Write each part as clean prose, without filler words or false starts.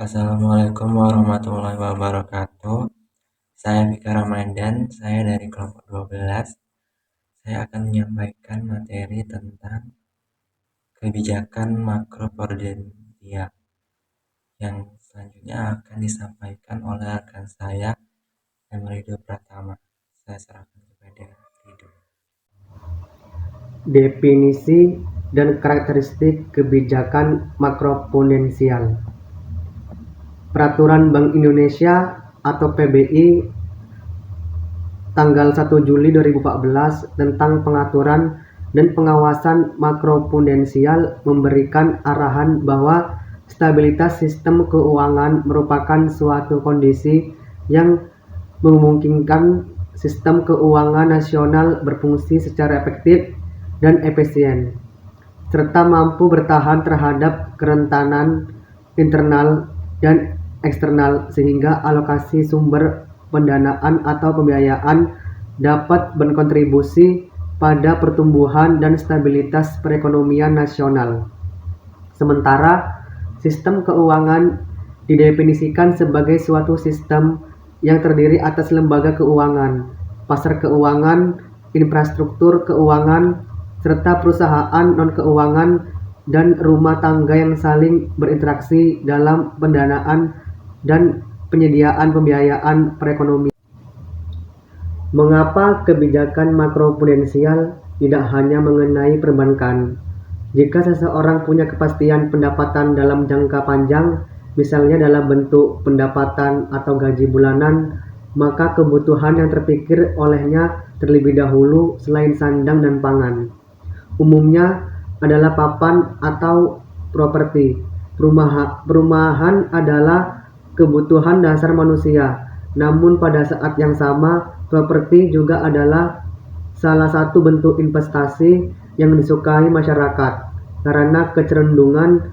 Assalamualaikum warahmatullahi wabarakatuh. Saya Mika Ramadan, saya dari kelompok 12. Saya akan menyampaikan materi tentang kebijakan makroprudensial yang selanjutnya akan disampaikan oleh rekan saya, Ridho Pratama. Saya serahkan kepada Ridho. Definisi dan karakteristik kebijakan makroprudensial. Peraturan Bank Indonesia atau PBI tanggal 1 Juli 2014 tentang pengaturan dan pengawasan makroprudensial memberikan arahan bahwa stabilitas sistem keuangan merupakan suatu kondisi yang memungkinkan sistem keuangan nasional berfungsi secara efektif dan efisien, serta mampu bertahan terhadap kerentanan internal dan eksternal sehingga alokasi sumber pendanaan atau pembiayaan dapat berkontribusi pada pertumbuhan dan stabilitas perekonomian nasional. Sementara sistem keuangan didefinisikan sebagai suatu sistem yang terdiri atas lembaga keuangan, pasar keuangan, infrastruktur keuangan, serta perusahaan non-keuangan dan rumah tangga yang saling berinteraksi dalam pendanaan dan penyediaan pembiayaan perekonomian. Mengapa kebijakan makroprudensial tidak hanya mengenai perbankan? Jika seseorang punya kepastian pendapatan dalam jangka panjang, misalnya dalam bentuk pendapatan atau gaji bulanan, maka kebutuhan yang terpikir olehnya terlebih dahulu selain sandang dan pangan, umumnya adalah papan atau properti. Perumahan adalah kebutuhan dasar manusia, namun pada saat yang sama, properti juga adalah salah satu bentuk investasi yang disukai masyarakat karena kecenderungan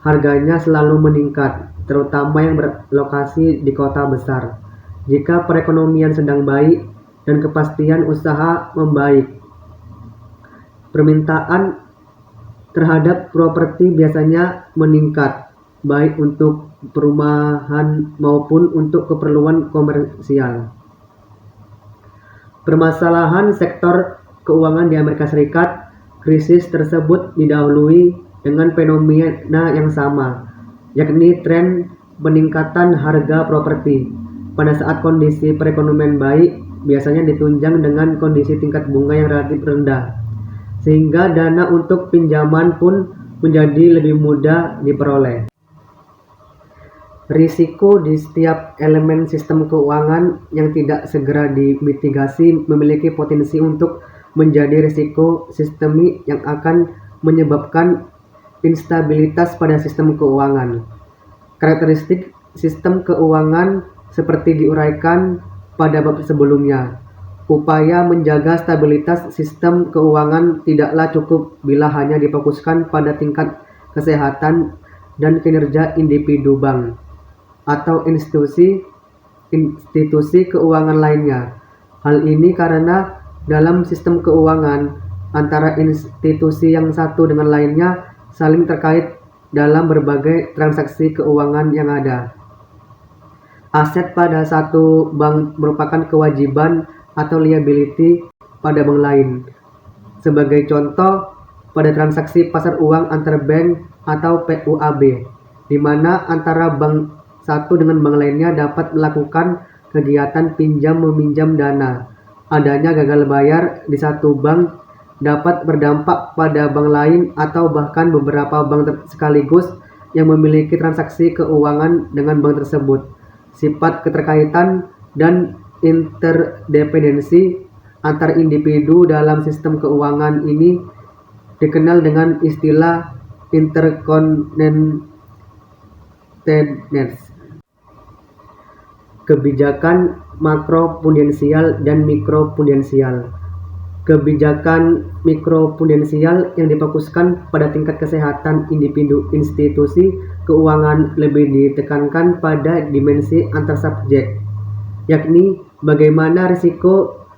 harganya selalu meningkat, terutama yang berlokasi di kota besar. Jika perekonomian sedang baik dan kepastian usaha membaik, permintaan terhadap properti biasanya meningkat, baik untuk perumahan maupun untuk keperluan komersial. Permasalahan sektor keuangan di Amerika Serikat, krisis tersebut didahului dengan fenomena yang sama, yakni tren peningkatan harga properti. Pada saat kondisi perekonomian baik, biasanya ditunjang dengan kondisi tingkat bunga yang relatif rendah, sehingga dana untuk pinjaman pun menjadi lebih mudah diperoleh. Risiko di setiap elemen sistem keuangan yang tidak segera dimitigasi memiliki potensi untuk menjadi risiko sistemik yang akan menyebabkan instabilitas pada sistem keuangan. Karakteristik sistem keuangan seperti diuraikan pada bab sebelumnya. Upaya menjaga stabilitas sistem keuangan tidaklah cukup bila hanya difokuskan pada tingkat kesehatan dan kinerja individu bank atau institusi keuangan lainnya. Hal ini karena dalam sistem keuangan, antara institusi yang satu dengan lainnya saling terkait dalam berbagai transaksi keuangan yang ada. Aset pada satu bank merupakan kewajiban atau liability pada bank lain. Sebagai contoh, pada transaksi pasar uang antar bank atau PUAB, di mana antara bank satu dengan bank lainnya dapat melakukan kegiatan pinjam-meminjam dana. Adanya gagal bayar di satu bank dapat berdampak pada bank lain atau bahkan beberapa bank sekaligus yang memiliki transaksi keuangan dengan bank tersebut. Sifat keterkaitan dan interdependensi antar individu dalam sistem keuangan ini dikenal dengan istilah interconnectedness. Kebijakan makroprudensial dan mikroprudensial. Kebijakan mikroprudensial yang difokuskan pada tingkat kesehatan individu institusi keuangan lebih ditekankan pada dimensi antar subjek, yakni bagaimana risiko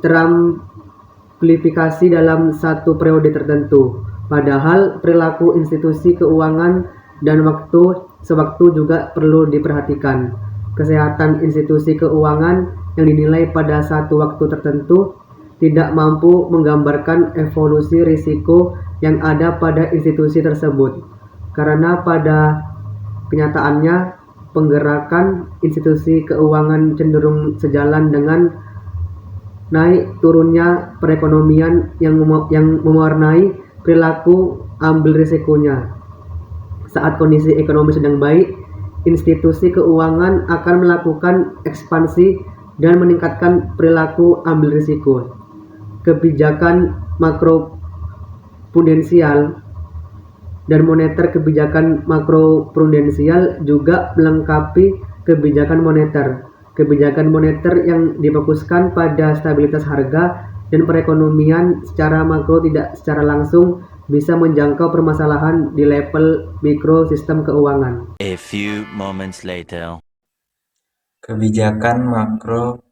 teramplifikasi dalam satu periode tertentu, padahal perilaku institusi keuangan dan waktu sewaktu juga perlu diperhatikan. Kesehatan institusi keuangan yang dinilai pada satu waktu tertentu tidak mampu menggambarkan evolusi risiko yang ada pada institusi tersebut, karena pada kenyataannya penggerakan institusi keuangan cenderung sejalan dengan naik turunnya perekonomian yang mewarnai perilaku ambil risikonya. Saat kondisi ekonomi sedang baik, institusi keuangan akan melakukan ekspansi dan meningkatkan perilaku ambil risiko. Kebijakan makroprudensial dan moneter. Kebijakan makroprudensial juga melengkapi kebijakan moneter. Kebijakan moneter yang difokuskan pada stabilitas harga dan perekonomian secara makro tidak secara langsung bisa menjangkau permasalahan di level mikro sistem keuangan. A few moments later. Kebijakan makro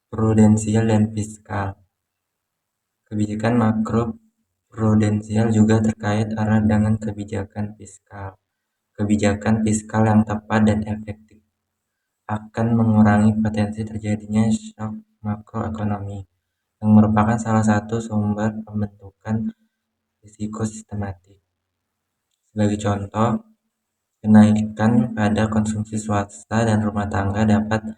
prudensial dan fiskal. Kebijakan makro prudensial juga terkait erat dengan kebijakan fiskal. Kebijakan fiskal yang tepat dan efektif akan mengurangi potensi terjadinya shock makroekonomi, yang merupakan salah satu sumber pembentukan risiko sistematik. Sebagai contoh, kenaikan pada konsumsi swasta dan rumah tangga dapat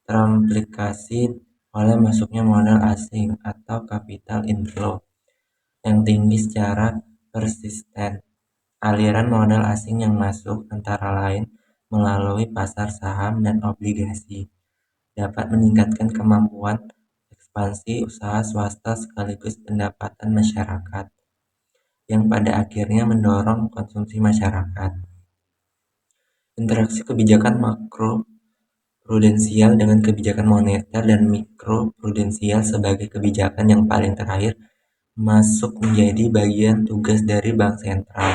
terimplikasi oleh masuknya modal asing atau capital inflow yang tinggi secara persisten. Aliran modal asing yang masuk antara lain melalui pasar saham dan obligasi dapat meningkatkan kemampuan ekspansi usaha swasta sekaligus pendapatan masyarakat, yang pada akhirnya mendorong konsumsi masyarakat. Interaksi kebijakan makro prudensial dengan kebijakan moneter dan mikro prudensial sebagai kebijakan yang paling terakhir masuk menjadi bagian tugas dari bank sentral.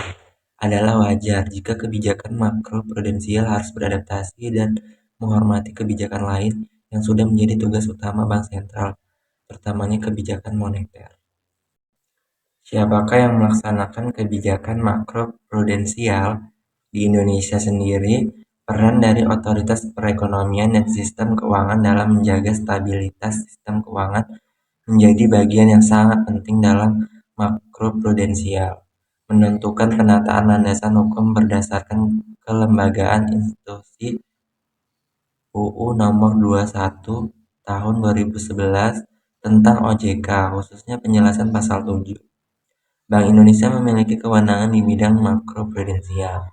Adalah wajar jika kebijakan makro prudensial harus beradaptasi dan menghormati kebijakan lain yang sudah menjadi tugas utama bank sentral, pertamanya kebijakan moneter. Siapakah yang melaksanakan kebijakan makro prudensial? Di Indonesia sendiri, peran dari otoritas perekonomian dan sistem keuangan dalam menjaga stabilitas sistem keuangan menjadi bagian yang sangat penting dalam makroprudensial. Menentukan penataan landasan hukum berdasarkan kelembagaan institusi UU Nomor 21 Tahun 2011 tentang OJK, khususnya penjelasan pasal 7. Bank Indonesia memiliki kewenangan di bidang makroprudensial.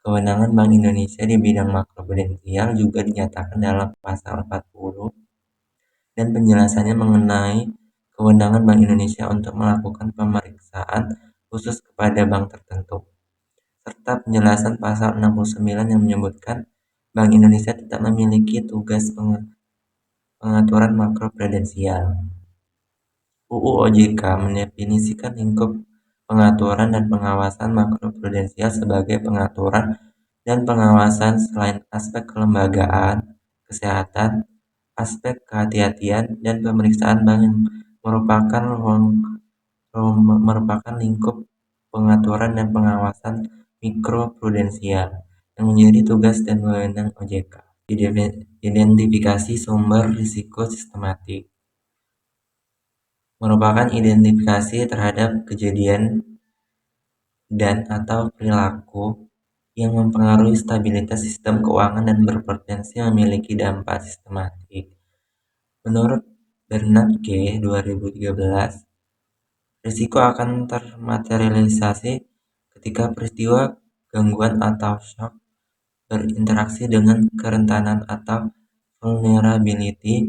Kewenangan Bank Indonesia di bidang makroprudensial juga dinyatakan dalam pasal 40 dan penjelasannya mengenai kewenangan Bank Indonesia untuk melakukan pemeriksaan khusus kepada bank tertentu, serta penjelasan pasal 69 yang menyebutkan Bank Indonesia tidak memiliki tugas pengaturan makroprudensial. UU OJK mendefinisikan lingkup pengaturan dan pengawasan makroprudensial sebagai pengaturan dan pengawasan selain aspek kelembagaan, kesehatan, aspek kehati-hatian, dan pemeriksaan bank yang merupakan lingkup pengaturan dan pengawasan mikroprudensial yang menjadi tugas dan wewenang OJK. Identifikasi sumber risiko sistematik merupakan identifikasi terhadap kejadian dan atau perilaku yang mempengaruhi stabilitas sistem keuangan dan berpotensi memiliki dampak sistematik. Menurut Bernard G. 2013, risiko akan termaterialisasi ketika peristiwa gangguan atau shock berinteraksi dengan kerentanan atau vulnerability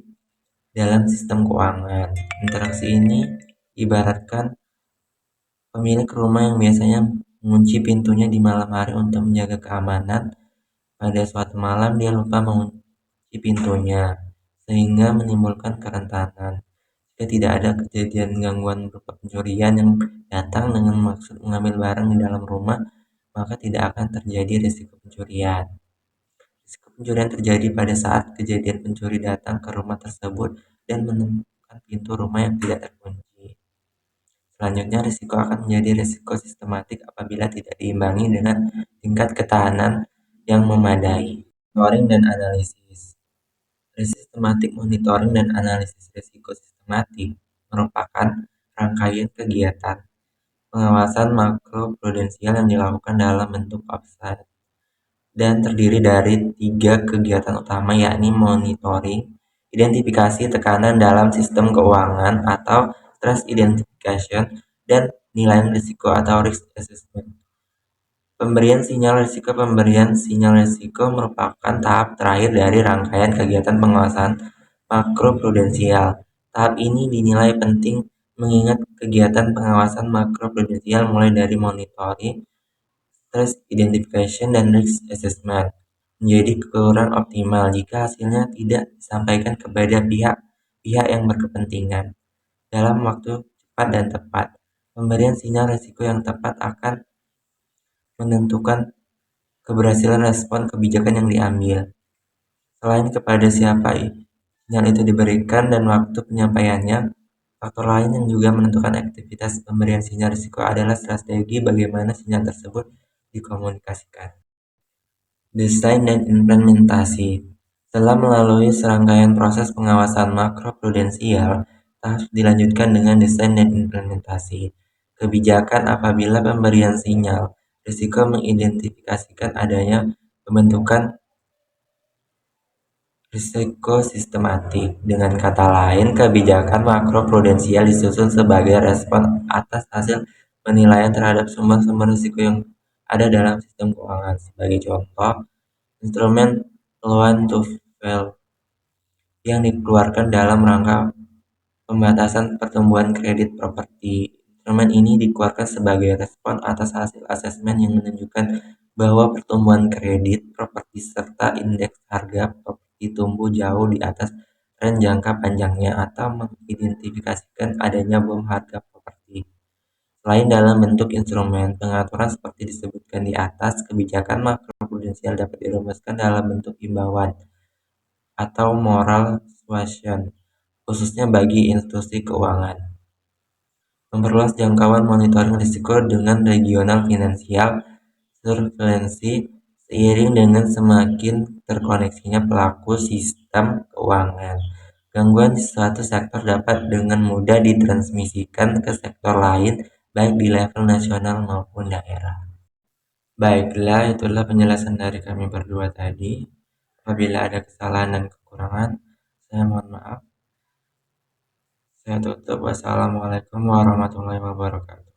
dalam sistem keuangan. Interaksi ini ibaratkan pemilik rumah yang biasanya mengunci pintunya di malam hari untuk menjaga keamanan. Pada suatu malam dia lupa mengunci pintunya, sehingga menimbulkan kerentanan. Jika tidak ada kejadian gangguan berupa pencurian yang datang dengan maksud mengambil barang di dalam rumah, maka tidak akan terjadi risiko pencurian. Risiko pencurian terjadi pada saat kejadian pencuri datang ke rumah tersebut dan menemukan pintu rumah yang tidak terkunci. Selanjutnya, risiko akan menjadi risiko sistematik apabila tidak diimbangi dengan tingkat ketahanan yang memadai. Monitoring dan analisis. Sistematik monitoring dan analisis risiko sistematik merupakan rangkaian kegiatan pengawasan makro prudensial yang dilakukan dalam bentuk offsite dan terdiri dari 3 kegiatan utama, yakni monitoring, identifikasi tekanan dalam sistem keuangan atau stress identification, dan penilaian risiko atau risk assessment. Pemberian sinyal risiko merupakan tahap terakhir dari rangkaian kegiatan pengawasan makro prudensial. Tahap ini dinilai penting mengingat kegiatan pengawasan makro prudensial mulai dari monitoring, stress identification, dan risk assessment menjadi kurang optimal jika hasilnya tidak disampaikan kepada pihak-pihak yang berkepentingan dalam waktu cepat dan tepat. Pemberian sinyal risiko yang tepat akan menentukan keberhasilan respon kebijakan yang diambil. Selain kepada siapa sinyal itu diberikan dan waktu penyampaiannya, faktor lain yang juga menentukan aktivitas pemberian sinyal risiko adalah strategi bagaimana sinyal tersebut dikomunikasikan. Desain dan implementasi. Setelah melalui serangkaian proses pengawasan makro prudensial, tahap dilanjutkan dengan desain dan implementasi kebijakan. Apabila pemberian sinyal risiko mengidentifikasikan adanya pembentukan risiko sistematik. Dengan kata lain, kebijakan makro prudensial disusun sebagai respon atas hasil penilaian terhadap sumber-sumber risiko yang ada dalam sistem keuangan. Sebagai contoh, instrumen loan to value yang dikeluarkan dalam rangka pembatasan pertumbuhan kredit properti. Instrumen ini dikeluarkan sebagai respon atas hasil asesmen yang menunjukkan bahwa pertumbuhan kredit properti serta indeks harga properti tumbuh jauh di atas tren jangka panjangnya atau mengidentifikasikan adanya bom harga properti. Selain dalam bentuk instrumen pengaturan seperti disebutkan di atas, kebijakan makroprudensial dapat dirumuskan dalam bentuk himbauan atau moral suasion, khususnya bagi institusi keuangan. Memperluas jangkauan monitoring risiko dengan regional finansial surveillance seiring dengan semakin terkoneksinya pelaku sistem keuangan. Gangguan di suatu sektor dapat dengan mudah ditransmisikan ke sektor lain, baik di level nasional maupun daerah. Baiklah, itulah penjelasan dari kami berdua tadi. Apabila ada kesalahan dan kekurangan, saya mohon maaf. Saya tutup. Wassalamualaikum warahmatullahi wabarakatuh.